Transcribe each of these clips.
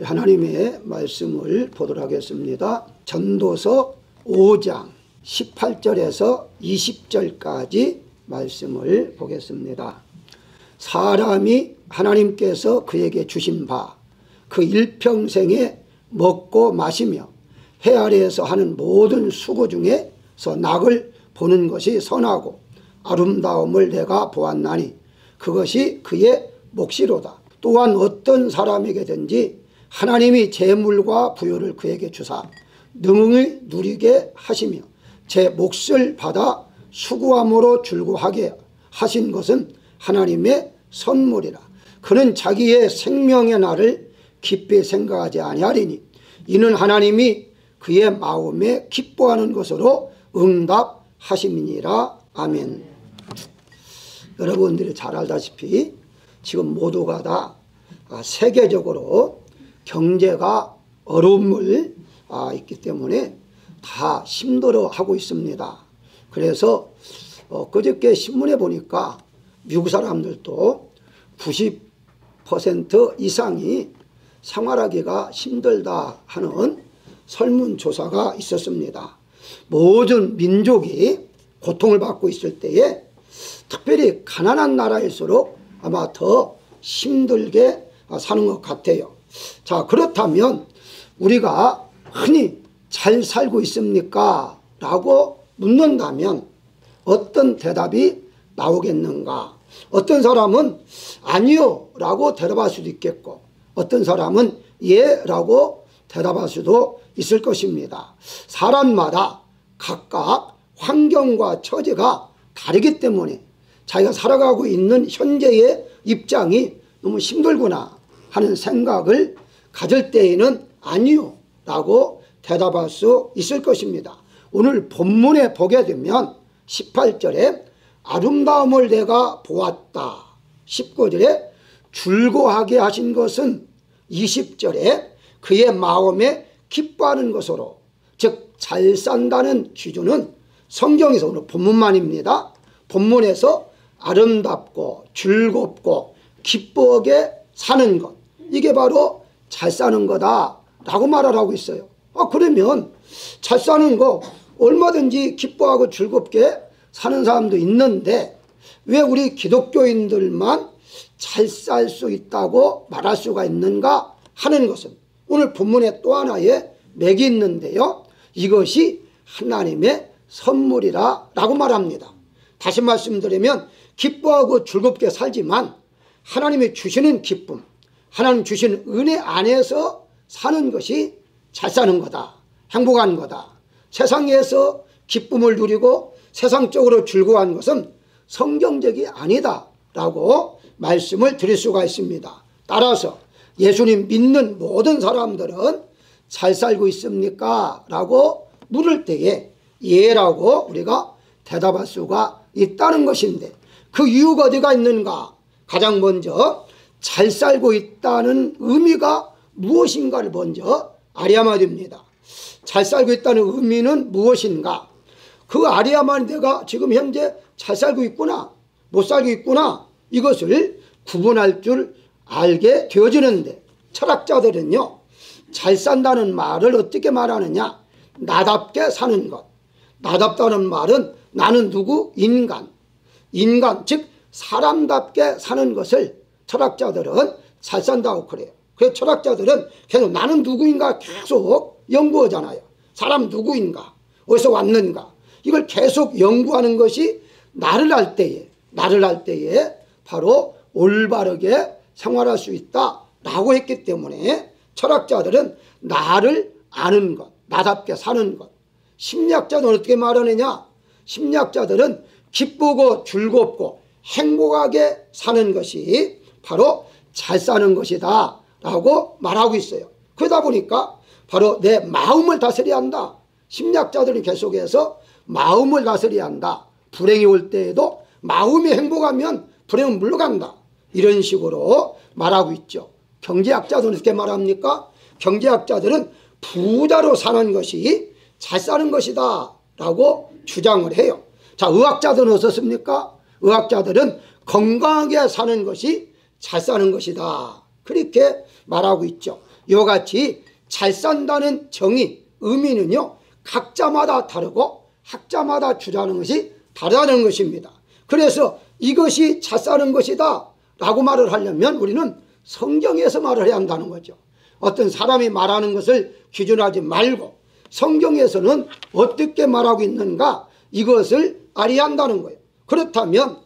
하나님의 말씀을 보도록 하겠습니다. 전도서 5장 18절에서 20절까지 말씀을 보겠습니다. 사람이 하나님께서 그에게 주신 바 그 일평생에 먹고 마시며 해 아래에서 하는 모든 수고 중에서 낙을 보는 것이 선하고 아름다움을 내가 보았나니 그것이 그의 몫이로다. 또한 어떤 사람에게든지 하나님이 재물과 부요를 그에게 주사 능히 누리게 하시며 제 몫을 받아 수고함으로 즐거워하게 하신 것은 하나님의 선물이라. 그는 자기의 생명의 날을 깊이 생각하지 아니하리니 이는 하나님이 그의 마음에 기뻐하는 것으로 응답하심이니라. 아멘. 여러분들이 잘 알다시피 지금 모두가 다 세계적으로 경제가 어려움을 있기 때문에 다 힘들어하고 있습니다. 그래서 그저께 신문에 보니까 미국 사람들도 90% 이상이 생활하기가 힘들다 하는 설문조사가 있었습니다. 모든 민족이 고통을 받고 있을 때에 특별히 가난한 나라일수록 아마 더 힘들게 사는 것 같아요. 자, 그렇다면 우리가 흔히 잘 살고 있습니까? 라고 묻는다면 어떤 대답이 나오겠는가? 어떤 사람은 아니요 라고 대답할 수도 있겠고 어떤 사람은 예 라고 대답할 수도 있을 것입니다. 사람마다 각각 환경과 처지가 다르기 때문에 자기가 살아가고 있는 현재의 입장이 너무 힘들구나 하는 생각을 가질 때에는 아니요 라고 대답할 수 있을 것입니다. 오늘 본문에 보게 되면 18절에 아름다움을 내가 보았다, 19절에 즐거워하게 하신 것은, 20절에 그의 마음에 기뻐하는 것으로, 즉 잘 산다는 기준은 성경에서 오늘 본문만입니다. 본문에서 아름답고 즐겁고 기쁘게 사는 것, 이게 바로 잘 사는 거다 라고 말을 하고 있어요. 그러면 잘 사는 거 얼마든지 기뻐하고 즐겁게 사는 사람도 있는데 왜 우리 기독교인들만 잘 살 수 있다고 말할 수가 있는가 하는 것은 오늘 본문에 또 하나의 맥이 있는데요, 이것이 하나님의 선물이라 라고 말합니다. 다시 말씀드리면 기뻐하고 즐겁게 살지만 하나님이 주시는 기쁨, 하나님 주시는 은혜 안에서 사는 것이 잘 사는 거다, 행복한 거다. 세상에서 기쁨을 누리고 세상적으로 즐거워하는 것은 성경적이 아니다 라고 말씀을 드릴 수가 있습니다. 따라서 예수님 믿는 모든 사람들은 잘 살고 있습니까? 라고 물을 때에 예라고 우리가 대답할 수가 있다는 것인데 그 이유가 어디가 있는가? 가장 먼저 잘 살고 있다는 의미가 무엇인가를 먼저 알아야만 됩니다. 잘 살고 있다는 의미는 무엇인가? 그 알아야만 내가 지금 현재 잘 살고 있구나, 못 살고 있구나, 이것을 구분할 줄 알게 되어지는데, 철학자들은요 잘 산다는 말을 어떻게 말하느냐, 나답게 사는 것. 나답다는 말은 나는 누구? 인간, 즉 사람답게 사는 것을 철학자들은 잘 산다고 그래요. 그래서 철학자들은 계속 나는 누구인가 계속 연구하잖아요. 사람 누구인가, 어디서 왔는가, 이걸 계속 연구하는 것이 나를 할 때에 바로 올바르게 생활할 수 있다라고 했기 때문에 철학자들은 나를 아는 것, 나답게 사는 것. 심리학자들은 어떻게 말하느냐? 심리학자들은 기쁘고 즐겁고 행복하게 사는 것이 바로 잘 사는 것이다 라고 말하고 있어요. 그러다 보니까 바로 내 마음을 다스려야 한다. 심리학자들이 계속해서 마음을 다스려야 한다. 불행이 올 때에도 마음이 행복하면 불행은 물러간다, 이런 식으로 말하고 있죠. 경제학자들은 어떻게 말합니까? 경제학자들은 부자로 사는 것이 잘 사는 것이다 라고 주장을 해요. 자, 의학자들은 어떻습니까? 의학자들은 건강하게 사는 것이 잘 사는 것이다, 그렇게 말하고 있죠. 이와 같이 잘 산다는 정의, 의미는요 각자마다 다르고 학자마다 주장하는 것이 다르다는 것입니다. 그래서 이것이 잘 사는 것이다 라고 말을 하려면 우리는 성경에서 말을 해야 한다는 거죠. 어떤 사람이 말하는 것을 기준하지 말고 성경에서는 어떻게 말하고 있는가 이것을 알아야 한다는 거예요. 그렇다면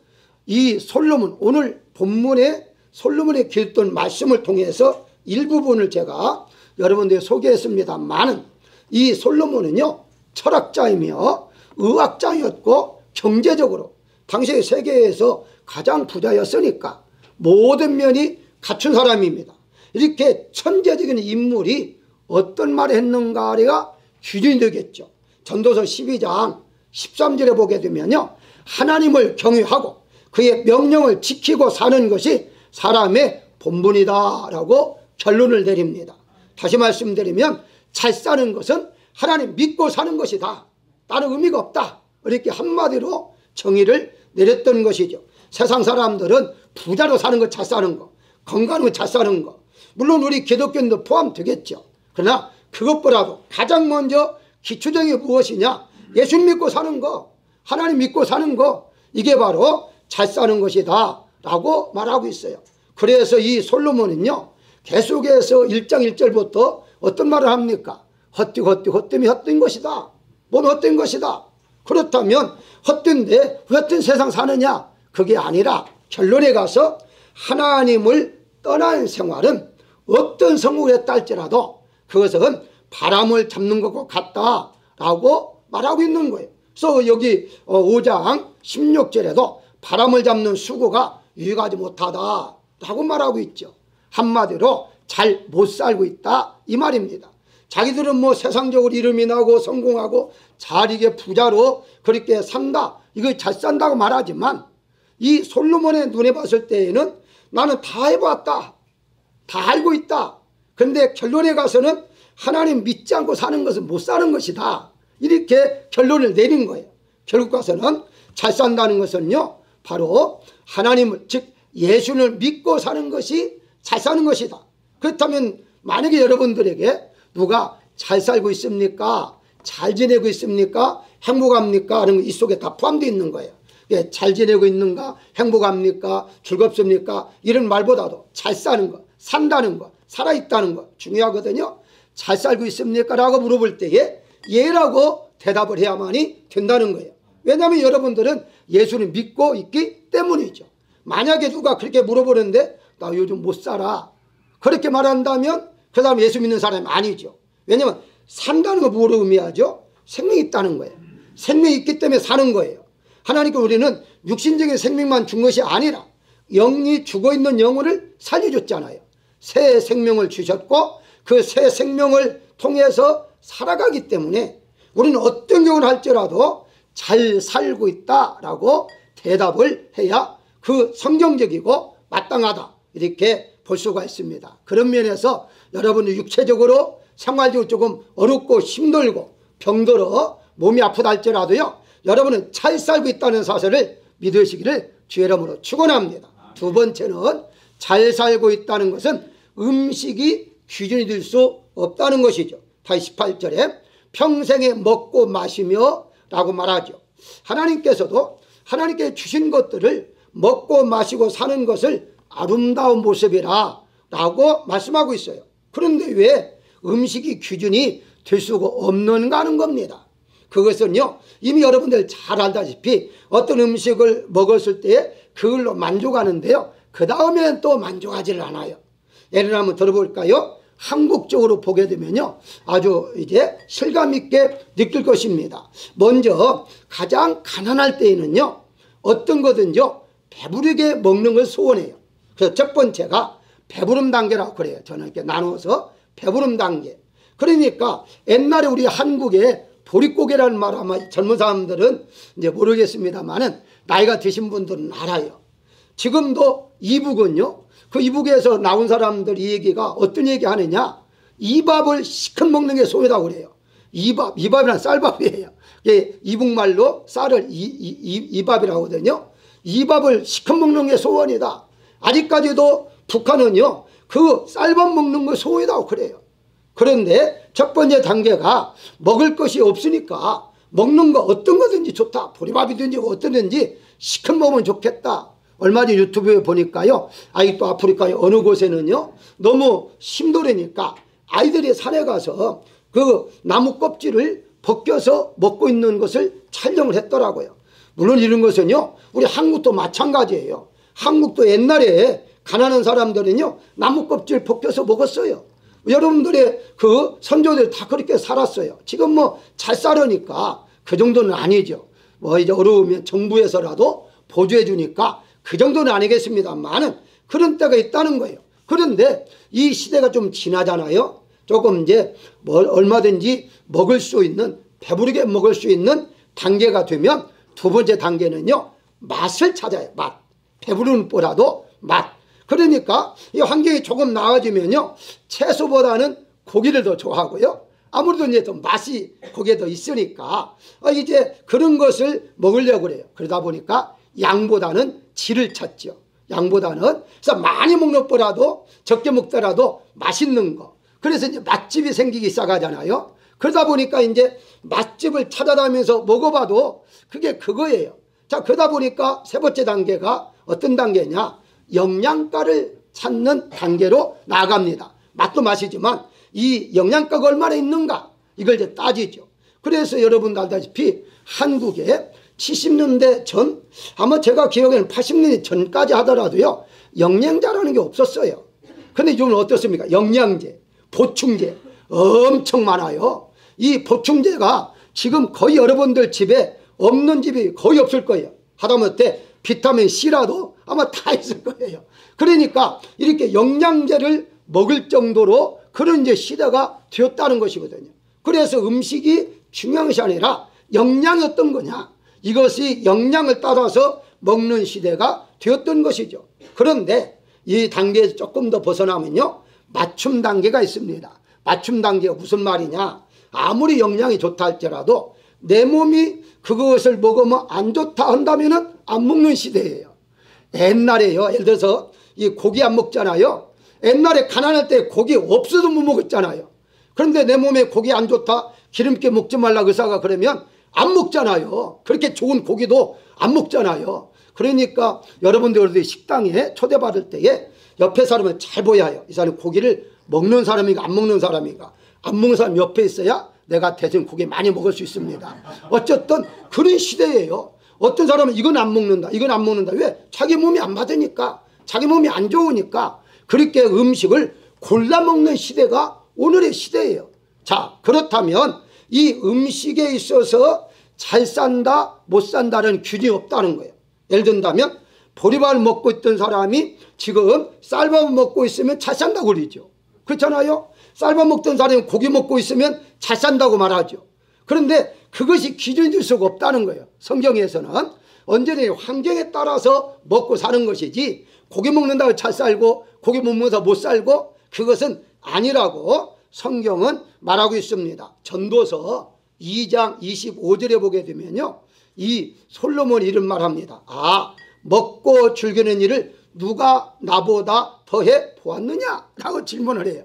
이 솔로몬, 오늘 본문에 솔로몬이 기했던 말씀을 통해서 일부분을 제가 여러분들에게 소개했습니다만은 이 솔로몬은요 철학자이며 의학자였고 경제적으로 당시 세계에서 가장 부자였으니까 모든 면이 갖춘 사람입니다. 이렇게 천재적인 인물이 어떤 말을 했는가가 기준이 되겠죠. 전도서 12장 13절에 보게 되면요 하나님을 경외하고 그의 명령을 지키고 사는 것이 사람의 본분이다 라고 결론을 내립니다. 다시 말씀드리면 잘 사는 것은 하나님 믿고 사는 것이다, 다른 의미가 없다, 이렇게 한마디로 정의를 내렸던 것이죠. 세상 사람들은 부자로 사는 거 잘 사는 거, 건강하고 잘 사는 거, 물론 우리 기독교인도 포함되겠죠. 그러나 그것보다도 가장 먼저 기초적인 게 무엇이냐, 예수 믿고 사는 거, 하나님 믿고 사는 거, 이게 바로 잘 사는 것이다 라고 말하고 있어요. 그래서 이 솔로몬은요 계속해서 1장 1절부터 어떤 말을 합니까? 헛됨이 헛된 것이다. 뭔 헛된 것이다. 그렇다면 헛된데 왜 헛된 세상 사느냐, 그게 아니라 결론에 가서 하나님을 떠난 생활은 어떤 성공을 했다 할지라도 그것은 바람을 잡는 것과 같다라고 말하고 있는 거예요. 그래서 여기 5장 16절에도 바람을 잡는 수고가 유익하지 못하다라고 말하고 있죠. 한마디로 잘 못 살고 있다 이 말입니다. 자기들은 뭐 세상적으로 이름이 나고 성공하고 잘 이게 부자로 그렇게 산다, 이거 잘 산다고 말하지만 이 솔로몬의 눈에 봤을 때에는 나는 다 해봤다, 다 알고 있다, 그런데 결론에 가서는 하나님 믿지 않고 사는 것은 못 사는 것이다, 이렇게 결론을 내린 거예요. 결국 가서는 잘 산다는 것은요 바로 하나님을, 즉 예수를 믿고 사는 것이 잘 사는 것이다. 그렇다면 만약에 여러분들에게 누가 잘 살고 있습니까, 잘 지내고 있습니까, 행복합니까 하는 거 이 속에 다 포함되어 있는 거예요. 잘 지내고 있는가, 행복합니까, 즐겁습니까, 이런 말보다도 잘 사는 것, 산다는 것, 살아있다는 것 중요하거든요. 잘 살고 있습니까 라고 물어볼 때에 예라고 대답을 해야만이 된다는 거예요. 왜냐하면 여러분들은 예수를 믿고 있기 때문이죠. 만약에 누가 그렇게 물어보는데 나 요즘 못 살아, 그렇게 말한다면 그 사람 예수 믿는 사람이 아니죠. 왜냐하면 산다는 거 뭐로 의미하죠? 생명이 있다는 거예요. 생명이 있기 때문에 사는 거예요. 하나님께 우리는 육신적인 생명만 준 것이 아니라 영이 죽어있는 영혼을 살려줬잖아요. 새 생명을 주셨고 그 새 생명을 통해서 살아가기 때문에 우리는 어떤 경우를 할지라도 잘 살고 있다라고 대답을 해야 그 성경적이고 마땅하다, 이렇게 볼 수가 있습니다. 그런 면에서 여러분이 육체적으로 생활적으로 조금 어렵고 힘들고 병들어 몸이 아프다 할지라도요 여러분은 잘 살고 있다는 사실을 믿으시기를 주의 이름으로 축원합니다. 두 번째는 잘 살고 있다는 것은 음식이 기준이 될 수 없다는 것이죠. 다시 18절에 평생에 먹고 마시며 라고 말하죠. 하나님께서도 하나님께 주신 것들을 먹고 마시고 사는 것을 아름다운 모습이라 라고 말씀하고 있어요. 그런데 왜 음식이 기준이 될 수가 없는가 하는 겁니다. 그것은요 이미 여러분들 잘 알다시피 어떤 음식을 먹었을 때 그걸로 만족하는데요 그 다음에는 또 만족하지를 않아요. 예를 한번 들어볼까요? 한국적으로 보게 되면요 아주 이제 실감 있게 느낄 것입니다. 먼저 가장 가난할 때에는요 어떤 거든요 배부르게 먹는 걸 소원해요. 그래서 첫 번째가 배부름 단계라고 그래요. 저는 이렇게 나눠서 배부름 단계. 그러니까 옛날에 우리 한국에 보릿고개라는 말 아마 젊은 사람들은 이제 모르겠습니다만은 나이가 드신 분들은 알아요. 지금도 이북은요 그 이북에서 나온 사람들 이 얘기가 어떤 얘기 하느냐, 이밥을 시큰 먹는 게 소유다고 그래요. 이밥이란 쌀밥이에요. 이북말로 쌀을 이밥이라고 하거든요. 이밥을 시큰 먹는 게 소원이다. 아직까지도 북한은요 그 쌀밥 먹는 거 소이다고 그래요. 그런데 첫 번째 단계가 먹을 것이 없으니까 먹는 거 어떤 거든지 좋다. 보리밥이든지 어떠든지 시큰 먹으면 좋겠다. 얼마 전 유튜브에 보니까요, 아직도 아프리카의 어느 곳에는요 너무 힘들으니까 아이들이 산에 가서 그 나무 껍질을 벗겨서 먹고 있는 것을 촬영을 했더라고요. 물론 이런 것은요 우리 한국도 마찬가지예요. 한국도 옛날에 가난한 사람들은요 나무 껍질 벗겨서 먹었어요. 여러분들의 그 선조들 다 그렇게 살았어요. 지금 뭐 잘 살으니까 그 정도는 아니죠. 뭐 이제 어려우면 정부에서라도 보조해 주니까 그 정도는 아니겠습니다만은 그런 때가 있다는 거예요. 그런데 이 시대가 좀 지나잖아요. 조금 이제 뭐 얼마든지 먹을 수 있는, 배부르게 먹을 수 있는 단계가 되면 두 번째 단계는요 맛을 찾아요. 맛. 배부른 보다도 맛. 그러니까 이 환경이 조금 나아지면요 채소보다는 고기를 더 좋아하고요. 아무래도 이제 더 맛이 거기에 더 있으니까 이제 그런 것을 먹으려고 그래요. 그러다 보니까 양보다는 질을 찾죠. 양보다는. 그래서 많이 먹는 것보다도 적게 먹더라도 맛있는 거. 그래서 이제 맛집이 생기기 시작하잖아요. 그러다 보니까 이제 맛집을 찾아다니면서 먹어봐도 그게 그거예요. 자, 그러다 보니까 세 번째 단계가 어떤 단계냐? 영양가를 찾는 단계로 나아갑니다. 맛도 맛이지만 이 영양가가 얼마나 있는가? 이걸 이제 따지죠. 그래서 여러분도 알다시피 한국에 70년대 전, 아마 제가 기억에는 80년대 전까지 하더라도요 영양제라는 게 없었어요. 근데 요즘은 어떻습니까? 영양제, 보충제 엄청 많아요. 이 보충제가 지금 거의 여러분들 집에 없는 집이 거의 없을 거예요. 하다못해 비타민 C라도 아마 다 있을 거예요. 그러니까 이렇게 영양제를 먹을 정도로 그런 이제 시대가 되었다는 것이거든요. 그래서 음식이 중요한 것이 아니라 영양이 어떤 거냐, 이것이 영양을 따라서 먹는 시대가 되었던 것이죠. 그런데 이 단계에서 조금 더 벗어나면요 맞춤 단계가 있습니다. 맞춤 단계가 무슨 말이냐, 아무리 영양이 좋다 할지라도 내 몸이 그것을 먹으면 안 좋다 한다면 안 먹는 시대예요. 옛날에요, 예를 들어서 이 고기 안 먹잖아요. 옛날에 가난할 때 고기 없어도 못 먹었잖아요. 그런데 내 몸에 고기 안 좋다, 기름기 먹지 말라 의사가 그러면 안 먹잖아요. 그렇게 좋은 고기도 안 먹잖아요. 그러니까 여러분들 식당에 초대받을 때에 옆에 사람을 잘 보여야 해요. 이 사람이 고기를 먹는 사람인가 안 먹는 사람인가. 안 먹는 사람 옆에 있어야 내가 대신 고기 많이 먹을 수 있습니다. 어쨌든 그런 시대예요. 어떤 사람은 이건 안 먹는다, 이건 안 먹는다. 왜? 자기 몸이 안 맞으니까, 자기 몸이 안 좋으니까 그렇게 음식을 골라 먹는 시대가 오늘의 시대예요. 자, 그렇다면 이 음식에 있어서 잘 산다 못 산다는 균이 없다는 거예요. 예를 든다면 보리밥을 먹고 있던 사람이 지금 쌀밥을 먹고 있으면 잘 산다고 그러죠. 그렇잖아요. 쌀밥 먹던 사람이 고기 먹고 있으면 잘 산다고 말하죠. 그런데 그것이 기준이 될 수가 없다는 거예요. 성경에서는 언제나 환경에 따라서 먹고 사는 것이지 고기 먹는다고 잘 살고 고기 못 먹어서 못 살고 그것은 아니라고 성경은 말하고 있습니다. 전도서 2장 25절에 보게 되면요 이 솔로몬이 이런 말합니다. 아, 먹고 즐기는 일을 누가 나보다 더해 보았느냐? 라고 질문을 해요.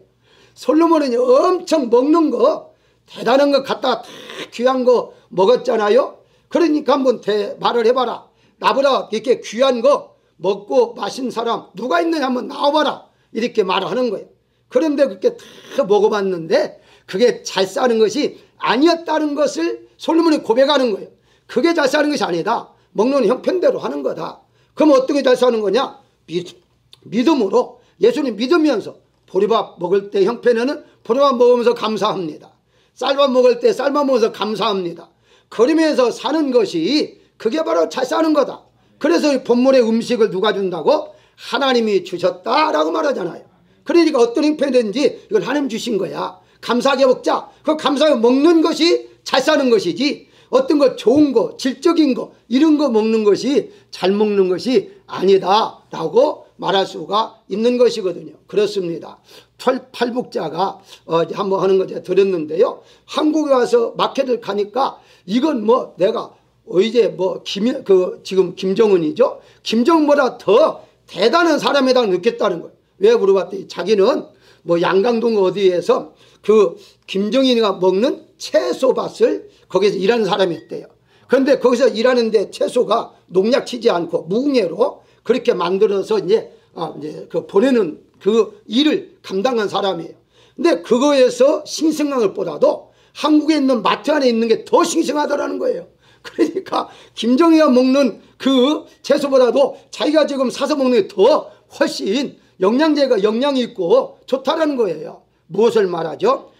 솔로몬은 엄청 먹는 거 대단한 거 갖다가 다 귀한 거 먹었잖아요. 그러니까 한번 말을 해봐라. 나보다 이렇게 귀한 거 먹고 마신 사람 누가 있느냐 한번 나와봐라. 이렇게 말을 하는 거예요. 그런데 그렇게 다 먹어봤는데 그게 잘 사는 것이 아니었다는 것을 솔로몬이 고백하는 거예요. 그게 잘 사는 것이 아니다. 먹는 형편대로 하는 거다. 그럼 어떻게 잘 사는 거냐? 믿음으로 예수님 믿으면서 보리밥 먹을 때 형편에는 보리밥 먹으면서 감사합니다. 쌀밥 먹을 때 쌀밥 먹으면서 감사합니다. 그러면서 사는 것이 그게 바로 잘 사는 거다. 그래서 본문의 음식을 누가 준다고? 하나님이 주셨다라고 말하잖아요. 그러니까 어떤 형편이든지 이건 하나님 주신 거야. 감사하게 먹자. 그 감사하게 먹는 것이 잘 사는 것이지 어떤 거 좋은 거 질적인 거 이런 거 먹는 것이 잘 먹는 것이 아니다 라고 말할 수가 있는 것이거든요. 그렇습니다. 탈북자가 한번 하는 거 제가 들었는데요. 한국에 와서 마켓을 가니까 이건 뭐 내가 이제 뭐 지금 김정은이죠. 김정은보다 더 대단한 사람이라고 느꼈다는 거예요. 왜 물어봤더니 자기는 뭐 양강동 어디에서 그 김정인이가 먹는 채소밭을 거기서 일하는 사람이었대요. 그런데 거기서 일하는데 채소가 농약 치지 않고 무공해로 그렇게 만들어서 이제 그 보내는 그 일을 감당한 사람이에요. 근데 그거에서 싱싱한 것보다도 한국에 있는 마트 안에 있는 게 더 싱싱하더라는 거예요. 그러니까 김정희가 먹는 그 채소보다도 자기가 지금 사서 먹는 게 더 훨씬 영양이 있고 좋다라는 거예요. 무엇을 말하죠?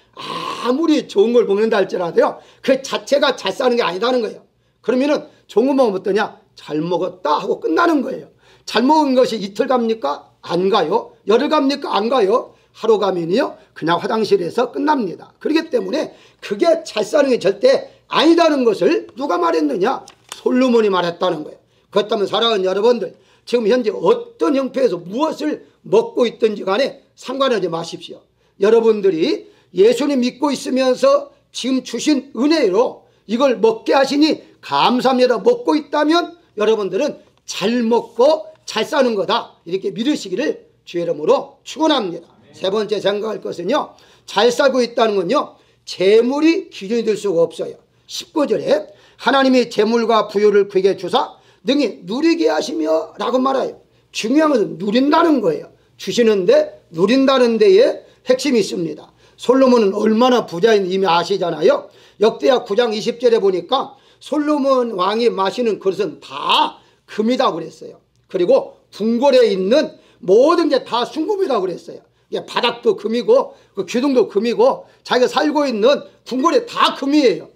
아무리 좋은 걸 먹는다 할지라도요, 그 자체가 잘 사는 게 아니다는 거예요. 그러면은 좋은 거 먹으면 어떠냐? 잘 먹었다 하고 끝나는 거예요. 잘 먹은 것이 이틀 갑니까? 안 가요. 열흘 갑니까? 안 가요. 하루 가면요 그냥 화장실에서 끝납니다. 그렇기 때문에 그게 잘 사는 게 절대 아니다는 것을 누가 말했느냐? 솔로몬이 말했다는 거예요. 그렇다면 사랑하는 여러분들, 지금 현재 어떤 형태에서 무엇을 먹고 있든지 간에 상관하지 마십시오. 여러분들이 예수님 믿고 있으면서 지금 주신 은혜로 이걸 먹게 하시니 감사합니다 먹고 있다면 여러분들은 잘 먹고 잘 사는 거다, 이렇게 믿으시기를 주의 이름으로 축원합니다. 세 번째 생각할 것은요, 잘 살고 있다는 건요, 재물이 기준이 될 수가 없어요. 19절에 하나님이 재물과 부유를 그에게 주사 능히 누리게 하시며 라고 말해요. 중요한 것은 누린다는 거예요. 주시는데 누린다는 데에 핵심이 있습니다. 솔로몬은 얼마나 부자인지 이미 아시잖아요. 역대하 9장 20절에 보니까 솔로몬 왕이 마시는 그릇은 다 금이다 그랬어요. 그리고 궁궐에 있는 모든 게 다 순금이다 그랬어요. 바닥도 금이고 그 기둥도 금이고 자기가 살고 있는 궁궐에 다 금이에요.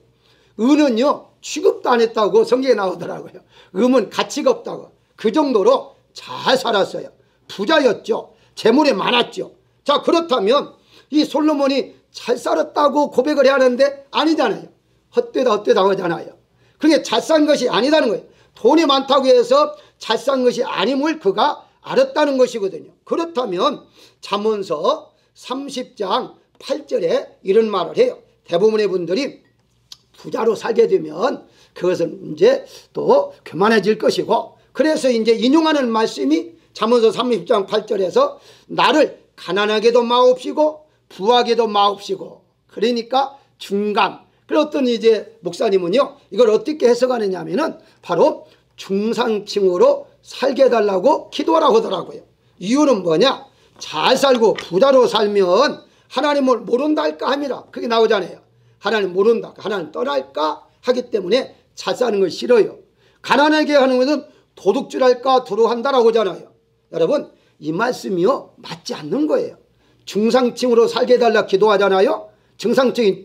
은은요 취급도 안 했다고 성경에 나오더라고요. 금은 가치가 없다고. 그 정도로 잘 살았어요. 부자였죠. 재물이 많았죠. 자, 그렇다면 이 솔로몬이 잘 살았다고 고백을 해야 하는데 아니잖아요. 헛되다 하잖아요. 그게 잘 산 것이 아니다는 거예요. 돈이 많다고 해서 잘 산 것이 아님을 그가 알았다는 것이거든요. 그렇다면 잠언서 30장 8절에 이런 말을 해요. 대부분의 분들이 부자로 살게 되면 그것은 이제 또 교만해질 것이고, 그래서 이제 인용하는 말씀이 잠언서 30장 8절에서 나를 가난하게도 마옵시고 부하게도 마옵시고, 그러니까 중간. 그리고 어떤 이제 목사님은요 이걸 어떻게 해석하느냐 하면은 바로 중상층으로 살게 해달라고 기도하라고 하더라고요. 이유는 뭐냐? 잘 살고 부자로 살면 하나님을 모른다 할까 합니다. 그게 나오잖아요. 하나님 모른다, 하나님 떠날까 하기 때문에 잘 사는 걸 싫어요. 가난하게 하는 것은 도둑질할까 두려워한다라고 하잖아요. 여러분, 이 말씀이요 맞지 않는 거예요. 중상층으로 살게 해달라 기도하잖아요. 중상층이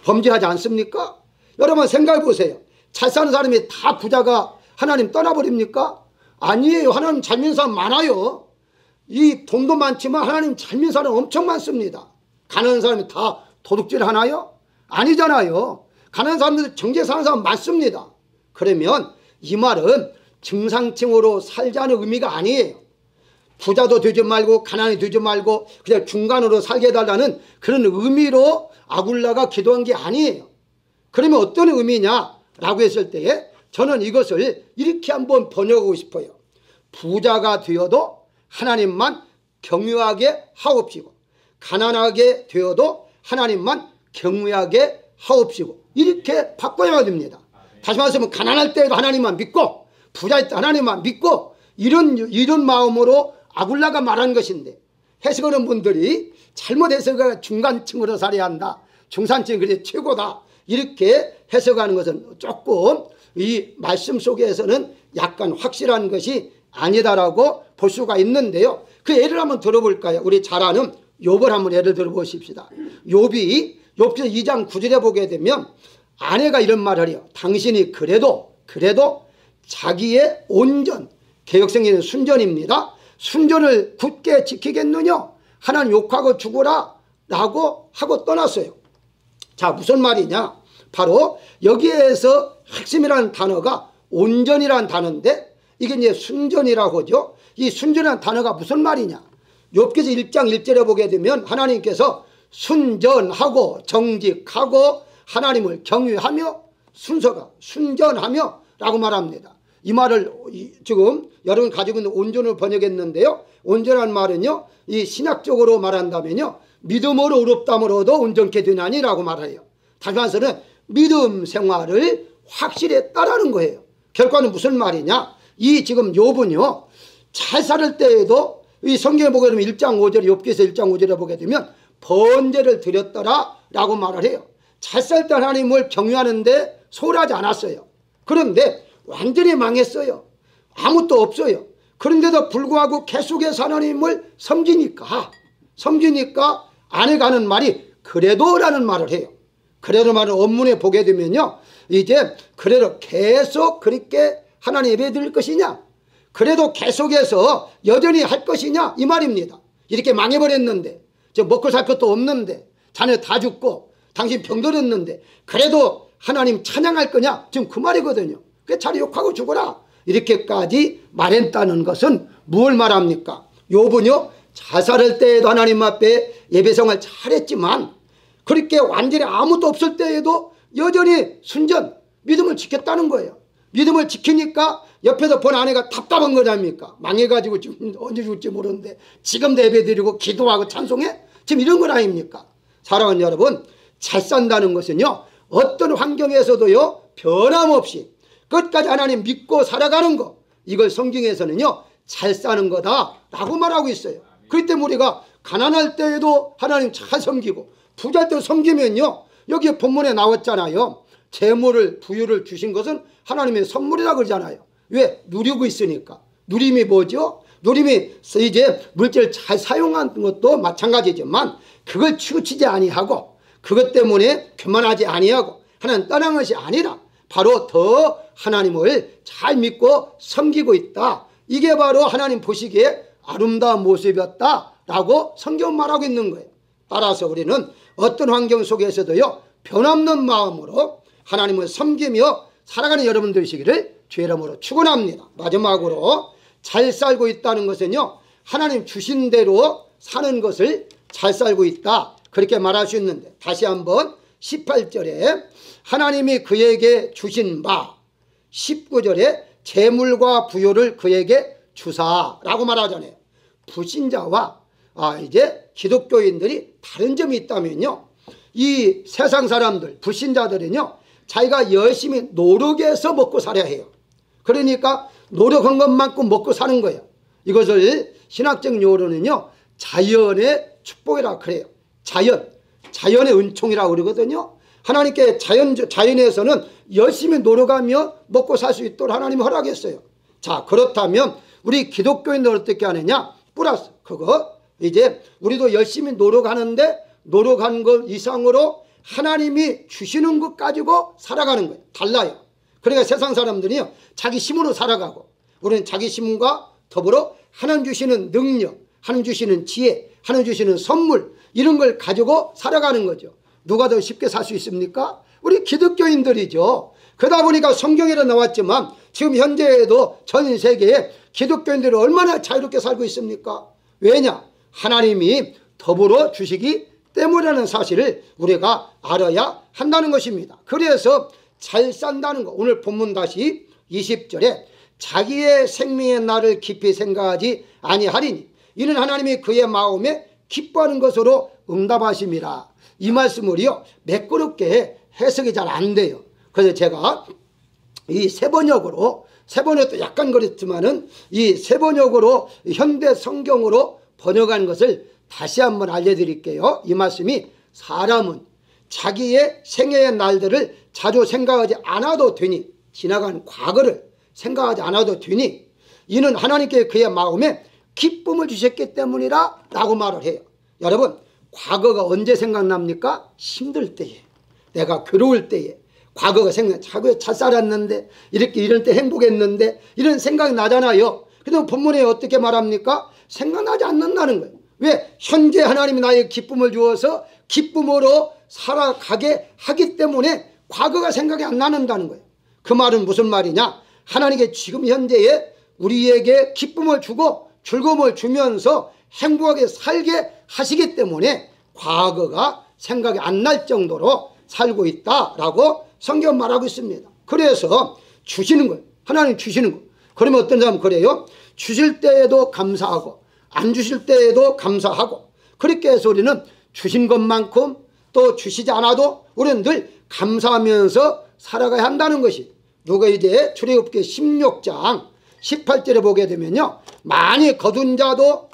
범죄하지 않습니까? 여러분 생각해 보세요. 잘 사는 사람이 다 부자가 하나님 떠나버립니까? 아니에요. 하나님 잘 믿는 사람 많아요. 이 돈도 많지만 하나님 잘 믿는 사람 엄청 많습니다. 가난한 사람이 다 도둑질 하나요? 아니잖아요. 가난한 사람들 정죄 사는 사람 많습니다. 그러면 이 말은 중상층으로 살자는 의미가 아니에요. 부자도 되지 말고 가난이 되지 말고 그냥 중간으로 살게 해달라는 그런 의미로 아굴라가 기도한 게 아니에요. 그러면 어떤 의미냐라고 했을 때에 저는 이것을 이렇게 한번 번역하고 싶어요. 부자가 되어도 하나님만 경유하게 하옵시고 가난하게 되어도 하나님만 경외하게 하옵시고, 이렇게 바꿔야 됩니다. 다시 말하면 가난할 때도 하나님만 믿고 부자일 때 하나님만 믿고, 이런 마음으로 아굴라가 말한 것인데, 해석하는 분들이 잘못 해석을 중간층으로 살아야 한다, 중산층이 그래 최고다, 이렇게 해석하는 것은 조금 이 말씀 속에서는 약간 확실한 것이 아니다라고 볼 수가 있는데요. 그 예를 한번 들어볼까요? 우리 잘 아는 욥을 한번 예를 들어보십시다. 욥이 욥기서 2장 9절에 보게 되면 아내가 이런 말을 해요. 당신이 그래도 자기의 온전, 개혁성경은 순전입니다. 순전을 굳게 지키겠느냐? 하나님 욕하고 죽어라 라고 하고 떠났어요. 자, 무슨 말이냐? 바로 여기에서 핵심이라는 단어가 온전이라는 단어인데, 이게 이제 순전이라고 하죠. 이 순전이라는 단어가 무슨 말이냐? 욥기서 1장 1절에 보게 되면 하나님께서 순전하고 정직하고 하나님을 경외하며 순전하며 라고 말합니다. 이 말을 지금 여러분 가지고 있는 온전을 번역했는데요. 온전한 말은요, 이 신학적으로 말한다면요, 믿음으로 의롭다므로도 온전케 되나니라고 말해요. 다시 말해서는 믿음 생활을 확실히 했다라는 거예요. 결과는 무슨 말이냐? 이 지금 욥은요, 잘 살 때에도 이 성경에 보게 되면 1장 5절에, 욥기서 1장 5절에 보게 되면 번제를 드렸더라 라고 말을 해요. 잘 살 때 하나님을 경유하는데 소홀하지 않았어요. 그런데 완전히 망했어요. 아무것도 없어요. 그런데도 불구하고 계속해서 하나님을 섬기니까 안에 가는 말이 그래도라는 말을 해요. 그래도 말은 원문에 보게 되면요, 이제 그래도 계속 그렇게 하나님 예배 드릴 것이냐, 그래도 계속해서 여전히 할 것이냐, 이 말입니다. 이렇게 망해버렸는데, 저 먹고 살 것도 없는데, 자네 다 죽고 당신 병들었는데 그래도 하나님 찬양할 거냐, 지금 그 말이거든요. 그 자리 욕하고 죽어라 이렇게까지 말했다는 것은 뭘 말합니까? 욥은요, 자살할 때에도 하나님 앞에 예배생활 잘했지만 그렇게 완전히 아무것도 없을 때에도 여전히 순전 믿음을 지켰다는 거예요. 믿음을 지키니까 옆에서 본 아내가 답답한 거냐입니까? 망해가지고 지금 언제 죽을지 모르는데 지금도 예배드리고 기도하고 찬송해? 지금 이런 건 아닙니까? 사랑하는 여러분, 잘 산다는 것은요, 어떤 환경에서도요, 변함없이 끝까지 하나님 믿고 살아가는 거, 이걸 성경에서는요, 잘 사는 거다라고 말하고 있어요. 그렇기 때문에 우리가 가난할 때에도 하나님 잘 섬기고 부자일 때도 섬기면요, 여기 본문에 나왔잖아요. 재물을, 부유를 주신 것은 하나님의 선물이라고 그러잖아요. 왜? 누리고 있으니까. 누림이 뭐죠? 누림이 이제 물질을 잘 사용하는 것도 마찬가지지만 그걸 치우치지 아니하고 그것 때문에 교만하지 아니하고 하나님 떠난 것이 아니라 바로 더 하나님을 잘 믿고 섬기고 있다. 이게 바로 하나님 보시기에 아름다운 모습이었다라고 성경은 말하고 있는 거예요. 따라서 우리는 어떤 환경 속에서도요, 변함없는 마음으로 하나님을 섬기며 살아가는 여러분 되시기를 주의 이름으로 축원합니다. 마지막으로 잘 살고 있다는 것은요, 하나님 주신 대로 사는 것을 잘 살고 있다, 그렇게 말할 수 있는데, 다시 한번 18절에 하나님이 그에게 주신 바, 19절에 재물과 부요를 그에게 주사라고 말하잖아요. 불신자와 이제 기독교인들이 다른 점이 있다면요, 이 세상 사람들, 불신자들은요, 자기가 열심히 노력해서 먹고 살아야 해요. 그러니까 노력한 것만큼 먹고 사는 거예요. 이것을 신학적 용어로는요, 자연의 축복이라고 그래요. 자연의 은총이라고 그러거든요. 하나님께 자연에서는 열심히 노력하며 먹고 살 수 있도록 하나님이 허락했어요. 자, 그렇다면 우리 기독교인들 어떻게 하느냐? 플러스 그거 이제 우리도 열심히 노력하는데 노력한 것 이상으로 하나님이 주시는 것 가지고 살아가는 거예요. 달라요. 그러니까 세상 사람들이요, 자기 힘으로 살아가고 우리는 자기 힘과 더불어 하나님 주시는 능력, 하나님 주시는 지혜, 하나님 주시는 선물, 이런 걸 가지고 살아가는 거죠. 누가 더 쉽게 살 수 있습니까? 우리 기독교인들이죠. 그러다 보니까 성경에도 나왔지만 지금 현재에도 전 세계에 기독교인들이 얼마나 자유롭게 살고 있습니까? 왜냐? 하나님이 더불어 주시기 때문이라는 사실을 우리가 알아야 한다는 것입니다. 그래서 잘 산다는 것, 오늘 본문 다시 20절에 자기의 생명의 날을 깊이 생각하지 아니하리니 이는 하나님이 그의 마음에 기뻐하는 것으로 응답하심이라. 이 말씀을요, 매끄럽게 해석이 잘 안 돼요. 그래서 제가 이 세번역으로 약간 그렇지만은 이 세번역으로 현대 성경으로 번역한 것을 다시 한번 알려드릴게요. 이 말씀이 사람은 자기의 생애의 날들을 자주 생각하지 않아도 되니, 지나간 과거를 생각하지 않아도 되니 이는 하나님께 그의 마음에 기쁨을 주셨기 때문이라 라고 말을 해요. 여러분, 과거가 언제 생각납니까? 힘들 때에, 내가 괴로울 때에 과거가 자꾸 잘 살았는데 이렇게 이럴 때 행복했는데 이런 생각이 나잖아요. 근데 본문에 어떻게 말합니까? 생각나지 않는다는 거예요. 왜? 현재 하나님이 나에게 기쁨을 주어서 기쁨으로 살아가게 하기 때문에 과거가 생각이 안 나는다는 거예요. 그 말은 무슨 말이냐? 하나님께 지금 현재에 우리에게 기쁨을 주고 즐거움을 주면서 행복하게 살게 하시기 때문에 과거가 생각이 안 날 정도로 살고 있다라고 성경 말하고 있습니다. 그래서 주시는 거예요. 하나님 주시는 거. 그러면 어떤 사람은 그래요. 주실 때에도 감사하고 안 주실 때에도 감사하고, 그렇게 해서 우리는 주신 것만큼 또 주시지 않아도 우리는 늘 감사하면서 살아가야 한다는 것이, 누가 이제 출애굽기 16장 18절에 보게 되면요, 많이 거둔 자도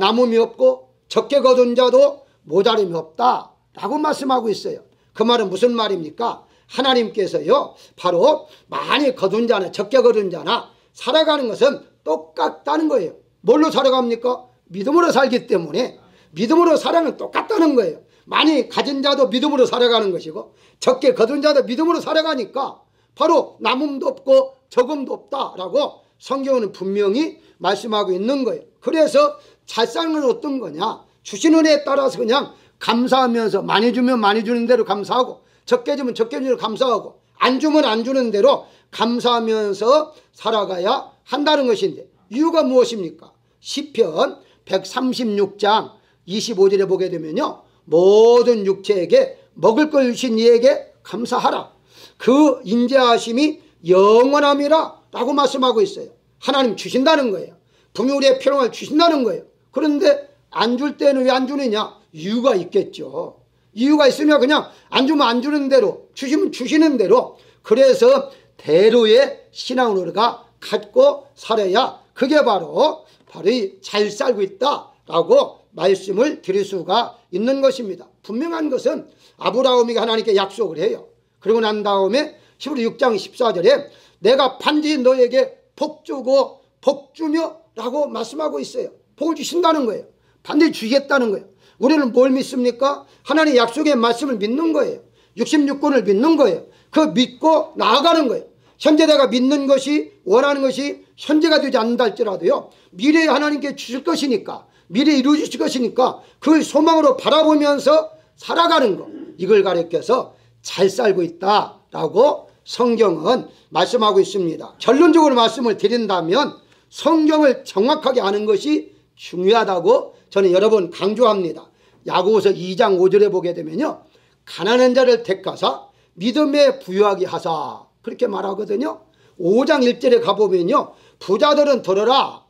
남음이 없고 적게 거둔 자도 모자림이 없다 라고 말씀하고 있어요. 그 말은 무슨 말입니까? 하나님께서요, 바로 많이 거둔 자나 적게 거둔 자나 살아가는 것은 똑같다는 거예요. 뭘로 살아갑니까? 믿음으로 살기 때문에 믿음으로 살아가는 똑같다는 거예요. 많이 가진 자도 믿음으로 살아가는 것이고 적게 거둔 자도 믿음으로 살아가니까 바로 남음도 없고 적음도 없다라고 성경은 분명히 말씀하고 있는 거예요. 그래서 잘 사는 건 어떤 거냐? 주신 은혜에 따라서 그냥 감사하면서 많이 주면 많이 주는 대로 감사하고 적게 주면 적게 주는 대로 감사하고 안 주면 안 주는 대로 감사하면서 살아가야 한다는 것인데, 이유가 무엇입니까? 시편 136장 25절에 보게 되면요, 모든 육체에게 먹을 걸 주신 이에게 감사하라. 그 인자하심이 영원함이라 라고 말씀하고 있어요. 하나님 주신다는 거예요. 분명히 우리의 평안을 주신다는 거예요. 그런데 안 줄 때는 왜 안 주느냐? 이유가 있겠죠. 이유가 있으면 그냥 안 주면 안 주는 대로, 주시면 주시는 대로, 그래서 대로의 신앙을 우리가 갖고 살아야 그게 바로 이 잘 살고 있다라고 말씀을 드릴 수가 있는 것입니다. 분명한 것은 아브라함이 하나님께 약속을 해요. 그러고 난 다음에 히브리 6장 14절에 내가 반드시 너에게 복 주고 복 주며 라고 말씀하고 있어요. 복을 주신다는 거예요. 반드시 주겠다는 거예요. 우리는 뭘 믿습니까? 하나님의 약속의 말씀을 믿는 거예요. 66권을 믿는 거예요. 그 믿고 나아가는 거예요. 현재 내가 믿는 것이, 원하는 것이 현재가 되지 않는다 할지라도요, 미래에 하나님께 주실 것이니까, 미래에 이루어 주실 것이니까 그 소망으로 바라보면서 살아가는 것, 이걸 가리켜서 잘 살고 있다라고 성경은 말씀하고 있습니다. 결론적으로 말씀을 드린다면 성경을 정확하게 아는 것이 중요하다고 저는 여러 번 강조합니다. 야고보서 2장 5절에 보게 되면요, 가난한 자를 택하사 믿음에 부유하게 하사, 그렇게 말하거든요. 5장 1절에 가보면요, 부자들은 들어라,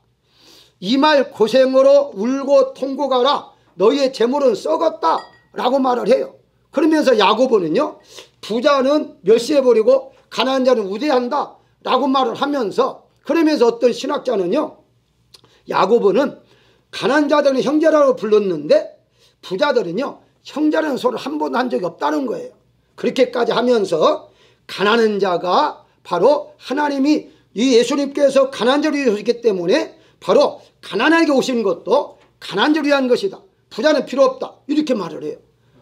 이 말 고생으로 울고 통곡하라, 너희의 재물은 썩었다 라고 말을 해요. 그러면서 야고보는요, 부자는 멸시해버리고 가난한 자는 우대한다 라고 말을 하면서, 그러면서 어떤 신학자는요, 야고보는 가난한 자들은 형제라고 불렀는데 부자들은요, 형제라는 소리를 한 번도 한 적이 없다는 거예요. 그렇게까지 하면서 가난한 자가 바로 하나님이, 이 예수님께서 가난한 자를 위해 오셨기 때문에 바로 가난하게 오신 것도 가난한 자를 위한 것이다, 부자는 필요 없다, 이렇게 말을 해요.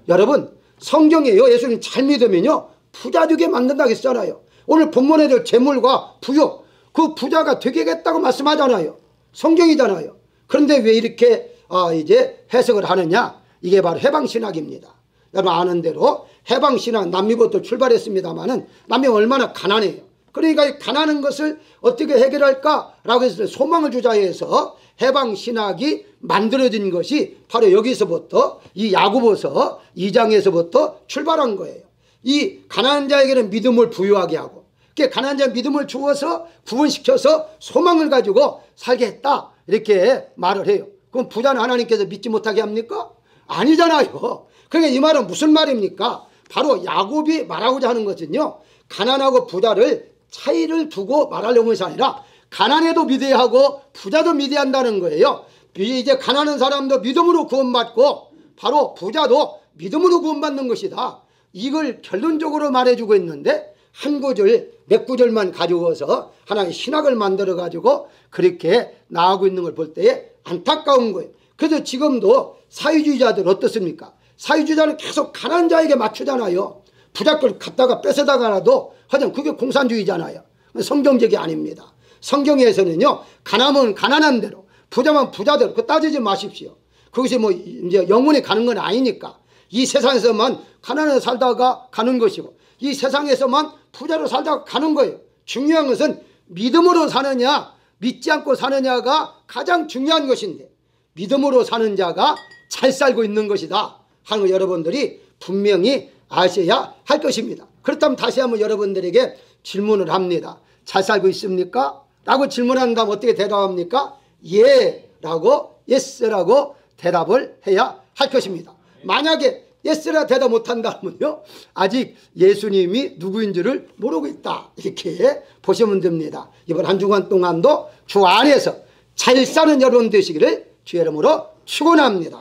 여러분, 성경에요, 예수님 잘 믿으면요 부자 되게 만든다고 했잖아요. 오늘 본문에 들 재물과 부유, 그 부자가 되겠다고 말씀하잖아요. 성경이잖아요. 그런데 왜 이렇게 이제 해석을 하느냐? 이게 바로 해방신학입니다. 여러분 아는 대로 해방신학, 남미부터 출발했습니다마는 남미 얼마나 가난해요. 그러니까 이 가난한 것을 어떻게 해결할까라고 해서 소망을 주자 해서 해방신학이 만들어진 것이 바로 여기서부터, 이 야고보서 2장에서부터 출발한 거예요. 이 가난한 자에게는 믿음을 부유하게 하고, 가난한 자의 믿음을 주어서 구원시켜서 소망을 가지고 살게 했다, 이렇게 말을 해요. 그럼 부자는 하나님께서 믿지 못하게 합니까? 아니잖아요. 그러니까 이 말은 무슨 말입니까? 바로 야곱이 말하고자 하는 것은요, 가난하고 부자를 차이를 두고 말하려는 것이 아니라 가난해도 믿어야 하고 부자도 믿어야 한다는 거예요. 이제 가난한 사람도 믿음으로 구원받고 바로 부자도 믿음으로 구원받는 것이다, 이걸 결론적으로 말해주고 있는데 한 구절, 몇 구절만 가지고서 하나의 신학을 만들어 가지고 그렇게 나아가고 있는 걸 볼 때에 안타까운 거예요. 그래서 지금도 사회주의자들 어떻습니까? 사회주의자는 계속 가난한 자에게 맞추잖아요. 부자 걸 갖다가 뺏어다가라도 하여튼 그게 공산주의잖아요. 성경적이 아닙니다. 성경에서는요, 가난은 가난한 대로, 부자면 부자대로, 그 따지지 마십시오. 그것이 뭐 이제 영원히 가는 건 아니니까. 이 세상에서만 가난하게 살다가 가는 것이고, 이 세상에서만 부자로 살다가 가는 거예요. 중요한 것은 믿음으로 사느냐 믿지 않고 사느냐가 가장 중요한 것인데, 믿음으로 사는 자가 잘 살고 있는 것이다 하는 거 여러분들이 분명히 아셔야 할 것입니다. 그렇다면 다시 한번 여러분들에게 질문을 합니다. 잘 살고 있습니까? 라고 질문한다면 어떻게 대답합니까? 예 라고 예스라고 대답을 해야 할 것입니다. 만약에 예스라 대답 못한다면요 아직 예수님이 누구인지를 모르고 있다 이렇게 보시면 됩니다. 이번 한 주간 동안도 주 안에서 잘 사는 여러분 되시기를 주의 이름으로 축원합니다.